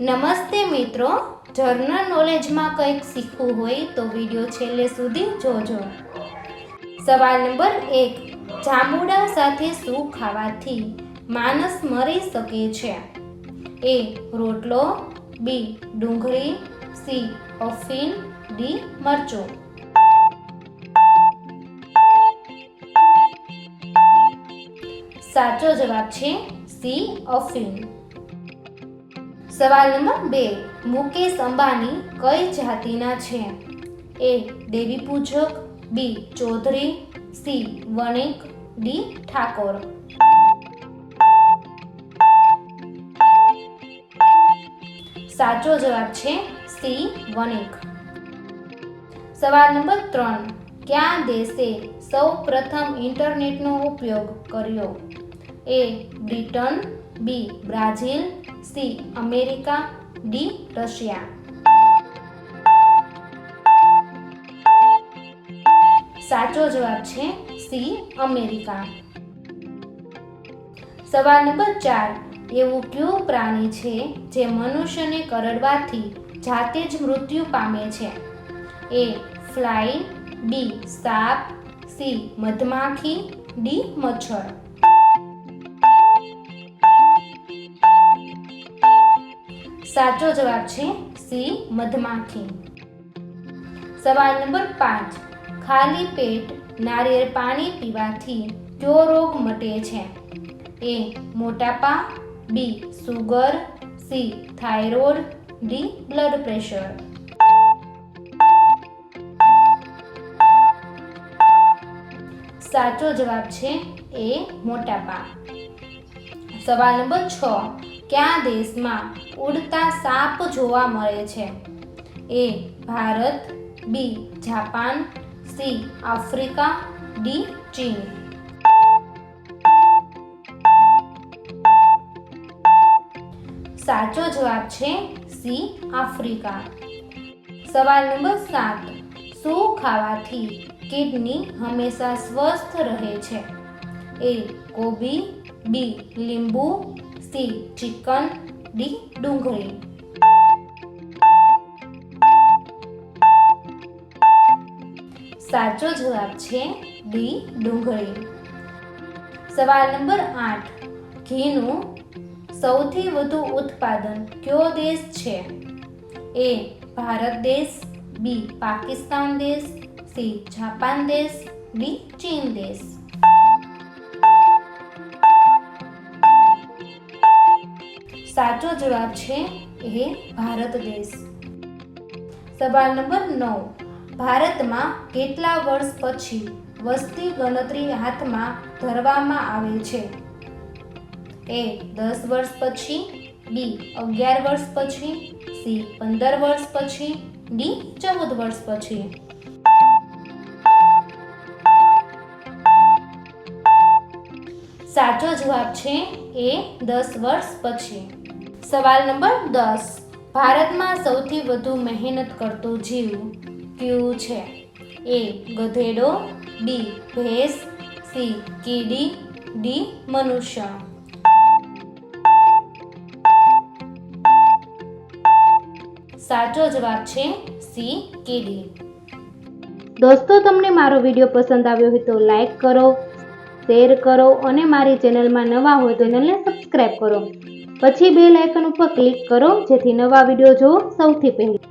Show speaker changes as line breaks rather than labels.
નમસ્તે મિત્રો, જર્નલ નોલેજમાં કંઈક શીખવું હોય તો વિડીયો છેલ્લે સુધી જોજો. સવાલ નંબર 1. જાંબુડા સાથે શું ખાવાથી માણસ મરી શકે છે? A. રોટલો, B. ડુંગળી, C. અફીણ, D. મરચું. સાચો જવાબ છે C. અફીણ. સવાલ નંબર 2. મુકેશ અંબાણી કઈ જાતિના છે? A. Devi Pujak, B. Chaudhary, C. વણિક, D. Thakor. સાચો જવાબ છે C. વણિક. સવાલ નંબર 3. કયા દેશે સૌ પ્રથમ ઇન્ટરનેટનો ઉપયોગ કર્યો? A. Britain, B. Brazil, C. America, D. Russia. સાચો જવાબ છે C. અમેરિકા. સવાલ નંબર 4. એવું કયું પ્રાણી છે જે મનુષ્યને કરડવાથી જાતે જ મૃત્યુ પામે છે? A. Fly, B. સાપ, C. મધમાખી, D. મચ્છર. સાચો જવાબ છે C. મધમાખી. સવાલ નંબર 5. ખાલી પેટ નારિયેળ પાણી પીવાથી કયો રોગ મટે છે? A. મોટાપા, B. Sugar, C. Thyroid, D. Blood pressure. સાચો જવાબ છે A. મોટાપા. સવાલ નંબર 6. કયા દેશમાં ઉડતા સાપ જોવા મળે છે? A. Bharat, B. Japan, C. Africa, D. ચીન. સાચો જવાબ છે C. આફ્રિકા. સવાલ નંબર 7. શું ખાવાથી કિડની હંમેશા સ્વસ્થ રહે છે? A. કોબી, B. લીંબુ, C. Chicken, D. ડુંગળી. સાચો જવાબ છે D. ડુંગળી. સવાલ નંબર 8. ઘીનું સૌથી વધુ ઉત્પાદન કયો દેશ છે? A. ભારત દેશ, B. પાકિસ્તાન દેશ, C. જાપાન દેશ, D. ચીન દેશ. સાચો જવાબ છે એ ભારત દેશ. સવાલ નંબર 9. ભારતમાં કેટલા વર્ષ પછી વસ્તી ગણતરી હાથમાં ધરવામાં આવે છે? A. 10 વર્ષ પછી, B. 11 વર્ષ પછી, C. 15 વર્ષ પછી, D. 14 વર્ષ પછી. સાચો જવાબ છે એ 10 વર્ષ પછી. સવાલ નંબર 10. ભારતમાં સૌથી વધુ મહેનત કરતો જીવ કયું છે? A. ગધેડો, B. ભેંસ, C. કીડી, D. મનુષ્ય. સાચો જવાબ છે C. કીડી. દોસ્તો, તમને મારો વિડીયો પસંદ આવ્યો હોય તો લાઈક કરો, શેર કરો અને મારી ચેનલમાં નવા હોય તો ચેનલને સબસ્ક્રાઇબ કરો. પછી બેલ આઇકન ઉપર ક્લિક કરો જેથી નવા વિડીયો જોવો સૌથી પહેલા.